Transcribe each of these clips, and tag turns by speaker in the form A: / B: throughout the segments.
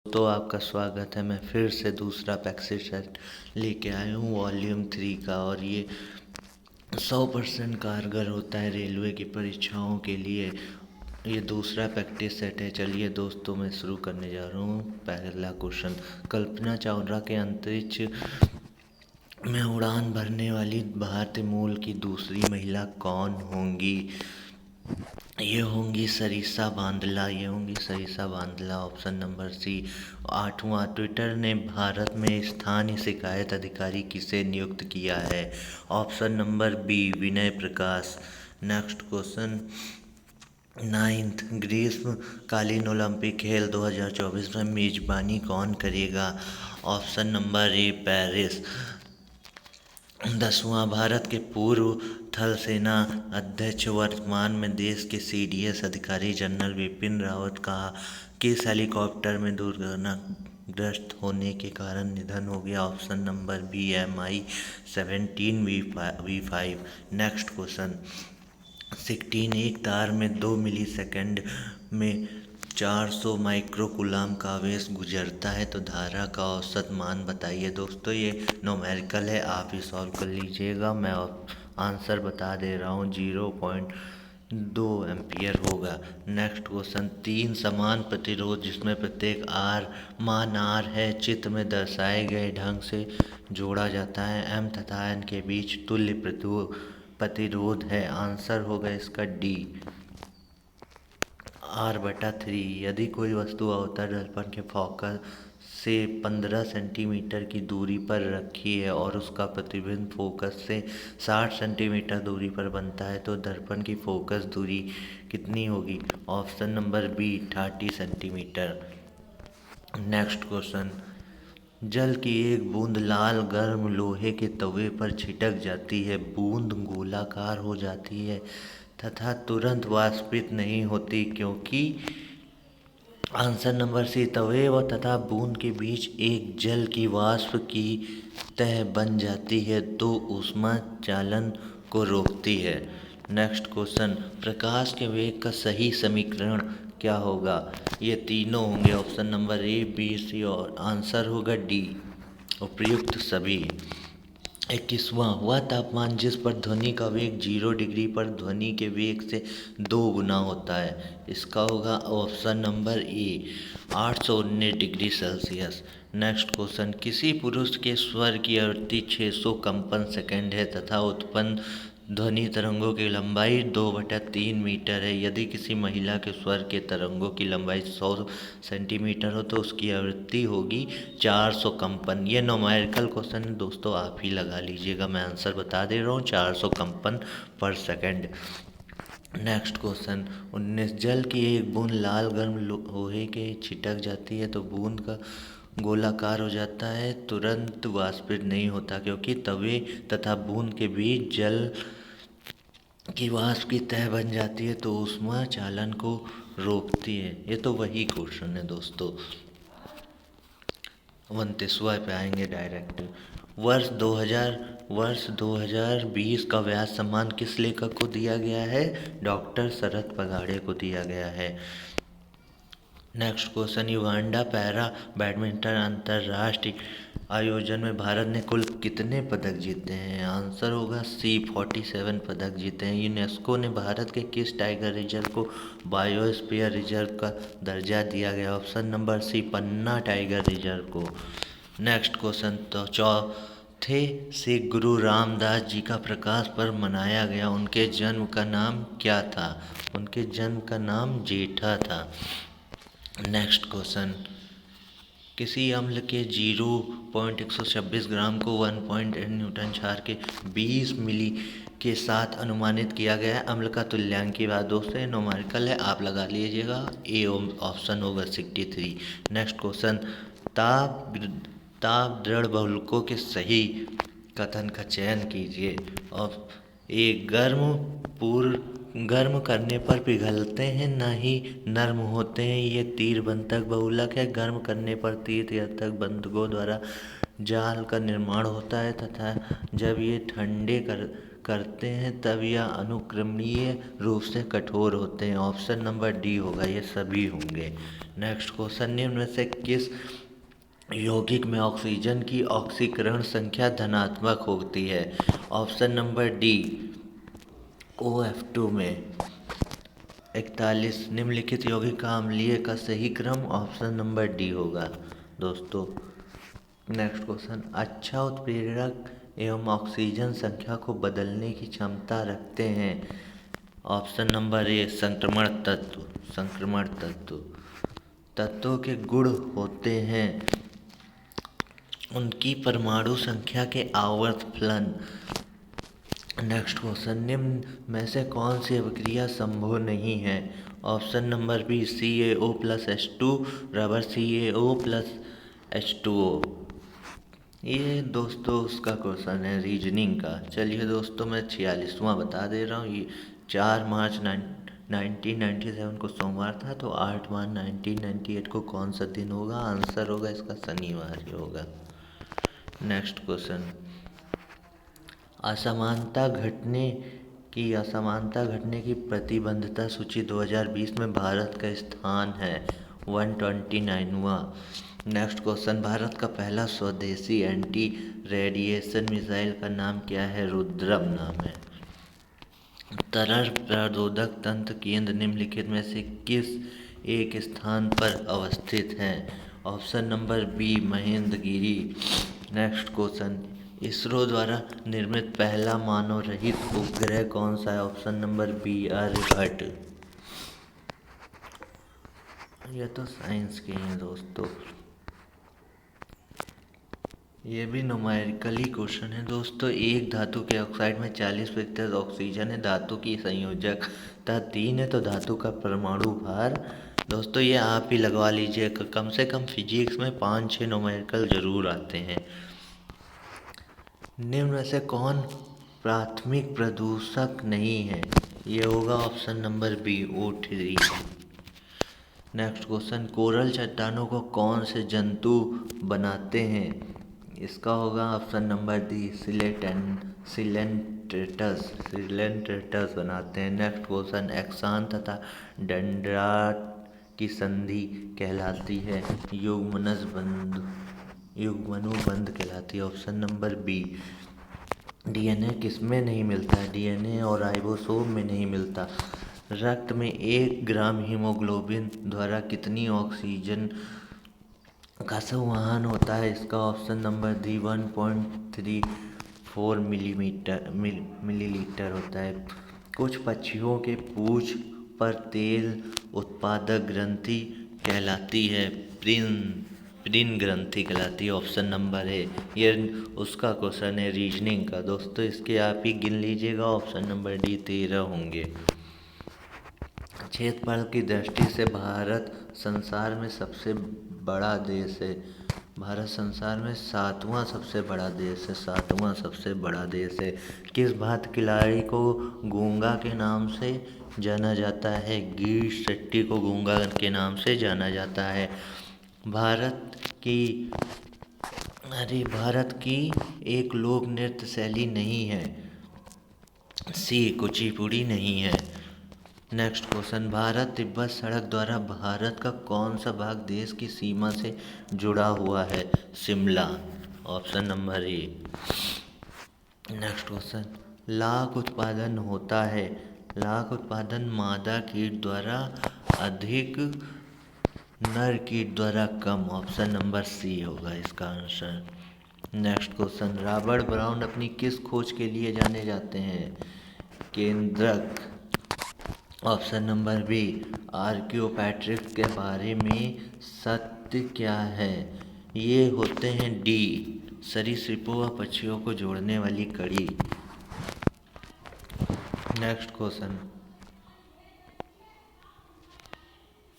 A: तो आपका स्वागत है। मैं फिर से दूसरा पैक्सी सेट लेके आया हूँ वॉल्यूम 3 का, और ये 100% कारगर होता है रेलवे की परीक्षाओं के लिए। ये दूसरा प्रैक्टिस सेट है। चलिए दोस्तों, मैं शुरू करने जा रहा हूँ। पहला क्वेश्चन, कल्पना चावला के अंतरिक्ष में उड़ान भरने वाली भारतीय मूल की दूसरी महिला कौन होंगी? ये होंगी Sarita Bandla. Option number C. 8वां, ट्विटर ने भारत में स्थानीय शिकायत अधिकारी किसे नियुक्त किया है? Option number B, Vinay Prakash. Next question, 9th, ग्रीष्मकालीन ओलंपिक खेल 2024 में मेजबानी कौन करेगा? Option number A, Paris. 10वां, भारत के पूर्व थल सेना अध्यक्ष वर्तमान में देश के CDS अधिकारी जनरल बिपिन रावत का किस हेलीकॉप्टर में दुर्घटनाग्रस्त होने के कारण निधन हो गया? Option number B, Mi-17V5। Next question, 16, एक तार में 2 मिलीसेकंड में 400 माइक्रोकूलाम का आवेश गुजरता है तो धारा का औसत मान बताइए। दोस्तों, ये न्यूमेरिकल है, आप ही सॉल्व कर लीजिएगा। मैं आंसर बता दे रहा हूँ, 0.2 एम्पियर होगा। नेक्स्ट क्वेश्चन, 3 समान प्रतिरोध जिसमें प्रत्येक मान R है, चित्र में दर्शाए गए ढंग से जोड़ा जाता है। M तथा N के बीच तुल्य प्रतिरोध है। आंसर होगा इसका D, R/3। यदि कोई वस्तु अवतल दर्पण के फोकस से 15 सेंटीमीटर की दूरी पर रखी है और उसका प्रतिबिंब फोकस से 60 सेंटीमीटर दूरी पर बनता है तो दर्पण की फोकस दूरी कितनी होगी? Option number B, 30 centimetre. Next question, जल की एक बूंद लाल गर्म लोहे के तवे पर छिटक जाती है, बूंद गोलाकार हो जाती है तथा तुरंत वाष्पित नहीं होती, क्योंकि? आंसर नंबर सी, तवे व तथा बूंद के बीच एक जल की वाष्प की तह बन जाती है तो ऊष्मा चालन को रोकती है। नेक्स्ट क्वेश्चन, प्रकाश के वेग का सही समीकरण क्या होगा? ये तीनों होंगे, ऑप्शन नंबर ए, बी, सी, और आंसर होगा डी, उपयुक्त सभी। 21वां, वह तापमान जिस पर ध्वनि का वेग 0 डिग्री पर ध्वनि के वेग से 2 गुना होता है। इसका होगा ऑप्शन नंबर ए, 819 डिग्री सेल्सियस। नेक्स्ट क्वेश्चन, किसी पुरुष के स्वर की आवृत्ति 600 कंपन सेकंड है तथा उत्पन्न ध्वनि तरंगों की लंबाई 2/3 मीटर है। यदि किसी महिला के स्वर के तरंगों की लंबाई 100 सेंटीमीटर हो तो उसकी आवृत्ति होगी 400 कंपन। ये न्यूमेरिकल क्वेश्चन है दोस्तों, आप ही लगा लीजिएगा। मैं आंसर बता दे रहा हूँ, 400 कंपन पर सेकंड। नेक्स्ट क्वेश्चन, 19, जल की एक बूंद लाल गर्म लोहे के छिटक जाती है तो बूंद का गोलाकार हो जाता है, तुरंत वाष्पित नहीं होता, क्योंकि तवे तथा बूंद के बीच जल की वाष्प की तह बन जाती है तो ऊष्मा चालन को रोकती है। ये तो वही क्वेश्चन है दोस्तों। 29वां पे आएंगे डायरेक्ट। वर्ष 2020 का व्यास सम्मान किस लेखक को दिया गया है? डॉक्टर शरद पगाड़े को दिया गया है। Next question, Uganda para badminton अंतरराष्ट्रीय आयोजन में भारत ने कुल कितने पदक जीते हैं? आंसर होगा सी, 47 पदक जीते हैं। यूनेस्को ने भारत के किस टाइगर रिजर्व को बायोस्फीयर रिजर्व का दर्जा दिया गया? ऑप्शन नंबर सी, पन्ना टाइगर रिजर्व को। नेक्स्ट क्वेश्चन, तो चौथे सिख गुरु रामदास जी का प्रकाश पर्व मनाया गया, उनके जन्म का नाम क्या था? उनके जन्म का नाम जेठा था। नेक्स्ट क्वेश्चन, किसी अम्ल के 0.126 ग्राम को 1.8 न्यूटन क्षार के 20 मिली के साथ अनुमानित किया गया है। अम्ल का तुल्यांक की बात दोस्तों, ये न्यूमेरिकल है, आप लगा लीजिएगा। ए ऑप्शन होगा 63। नेक्स्ट क्वेश्चन, ताप ताप दृढ़ बहुलकों के सही कथन का चयन कीजिए। और ए, गर्म करने पर पिघलते हैं, ना ही नर्म होते हैं। ये तीर बंधक बहुलक है। गर्म करने पर तीर्थक बंधकों द्वारा जाल का निर्माण होता है तथा जब ये ठंडे करते हैं तब यह अनुक्रमणीय रूप से कठोर होते हैं। ऑप्शन नंबर डी होगा, ये सभी होंगे। नेक्स्ट क्वेश्चन, निम्न में से किस यौगिक में ऑक्सीजन की ऑक्सीकरण संख्या धनात्मक होती है? ऑप्शन नंबर डी OF2 में 41। निम्नलिखित यौगिक का अम्लीय का सही क्रम ऑप्शन नंबर डी होगा दोस्तों। नेक्स्ट क्वेश्चन, अच्छा उत्प्रेरक एवं ऑक्सीजन संख्या को बदलने की क्षमता रखते हैं। ऑप्शन नंबर ए संक्रमण तत्व। संक्रमण तत्व तत्वों के गुण होते हैं उनकी परमाणु संख्या के आवर्त फलन। नेक्स्ट क्वेश्चन, निम्न में से कौन सी अभिक्रिया संभव नहीं है? ऑप्शन नंबर बी CaO+H2 बराबर CaO+H2O। ये दोस्तों उसका क्वेश्चन है रीजनिंग का। चलिए दोस्तों, मैं 46वां बता दे रहा हूँ। ये 4 मार्च 1997 को सोमवार था, तो 8 मार्च 1998 को कौन सा दिन होगा? आंसर होगा इसका शनिवार ही होगा। नेक्स्ट क्वेश्चन, असमानता घटने की प्रतिबद्धता सूची 2020 में भारत का स्थान है 129वां। नेक्स्ट क्वेश्चन, भारत का पहला स्वदेशी एंटी रेडिएशन मिसाइल का नाम क्या है? रुद्रम नाम है। तरल प्रतिरोधक तंत्र केंद्र निम्नलिखित में से किस एक स्थान पर अवस्थित है? Option number B Mahendragiri. Next question, ISRO द्वारा निर्मित पहला मानव रहित उपग्रह कौन सा है? Option number B Aryabhata. यह तो साइंस के हैं दोस्तों। ये भी न्यूमेरिकली क्वेश्चन है दोस्तों। एक धातु के ऑक्साइड में 40% ऑक्सीजन है, धातु की संयोजकता 3 है, तो धातु का परमाणु भार दोस्तों ये आप ही लगवा लीजिए। कम से कम फिजिक्स में 5-6 न्यूमेरिकल जरूर आते हैं। निम्न में से कौन प्राथमिक प्रदूषक नहीं है? ये होगा option number B O3। Next question, coral चट्टानों को कौन से जंतु बनाते हैं? इसका होगा ऑप्शन नंबर डी सिलेंट्रेटस बनाते हैं। नेक्स्ट क्वेश्चन, एक्सान तथा डेंड्राट की संधि कहलाती है युग्मनुबंध कहलाती है। Option number B. DNA किसमें नहीं मिलता है? DNA और राइबोसोम में नहीं मिलता। रक्त में 1 ग्राम हीमोग्लोबिन द्वारा कितनी ऑक्सीजन का संवहन होता है? इसका ऑप्शन नंबर डी 1.34 मिलीलीटर होता है। कुछ पक्षियों के पूंछ पर तेल उत्पादक ग्रंथि कहलाती है प्रीन ग्रंथि कहलाती है। ऑप्शन नंबर है ये उसका क्वेश्चन है रीजनिंग का दोस्तों। इसके आप ही गिन लीजिएगा। ऑप्शन नंबर डी 13 होंगे। क्षेत्रफल की दृष्टि से भारत संसार में सबसे बड़ा देश है। भारत संसार में 7वां सबसे बड़ा देश है। 7वां सबसे बड़ा देश है। किस भारतीय खिलाड़ी को गूंगा के नाम से जाना जाता है? गिरीश शेट्टी को गूंगा के नाम से जाना जाता है। भारत की एक लोक नृत्य शैली नहीं है। सी कुचिपुड़ी नहीं है। नेक्स्ट क्वेश्चन, भारत तिब्बत सड़क द्वारा भारत का कौन सा भाग देश की सीमा से जुड़ा हुआ है? शिमला। ऑप्शन नंबर ए। नेक्स्ट क्वेश्चन, लाख उत्पादन होता है। लाख उत्पादन मादा कीट द्वारा अधिक, नर कीट द्वारा कम। ऑप्शन नंबर सी होगा इसका answer. Next question, Robert brown अपनी किस खोज के लिए जाने जाते हैं? केंद्रक। ऑप्शन नंबर बी आर्कियोपैट्रिक्स के बारे में सत्य क्या है? ये होते हैं डी सरीसृपों व पक्षियों को जोड़ने वाली कड़ी। नेक्स्ट क्वेश्चन,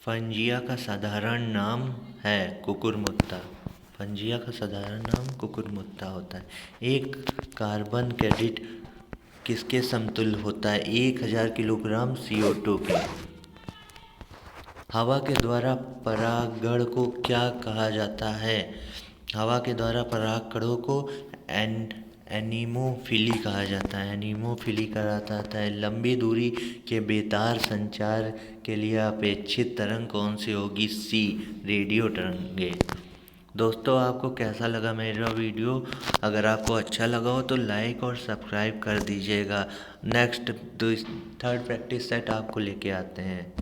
A: फंजिया का साधारण नाम है कुकुरमुत्ता। फंजिया का साधारण नाम कुकुरमुत्ता होता है। एक कार्बन क्रेडिट किसके समतुल्य होता है? 1000 किलोग्राम CO2 के। हवा के द्वारा परागण को क्या कहा जाता है? हवा के द्वारा परागकणों को एनीमोफिली कहा जाता है। एनीमोफिली कहा जाता है लंबी दूरी के बेतार संचार के लिए अपेक्षित तरंग कौन सी होगी? सी, रेडियो तरंगे। दोस्तों, आपको कैसा लगा मेरा वीडियो? अगर आपको अच्छा लगा हो तो लाइक और सब्सक्राइब कर दीजिएगा। नेक्स्ट थर्ड प्रैक्टिस सेट आपको लेके आते हैं।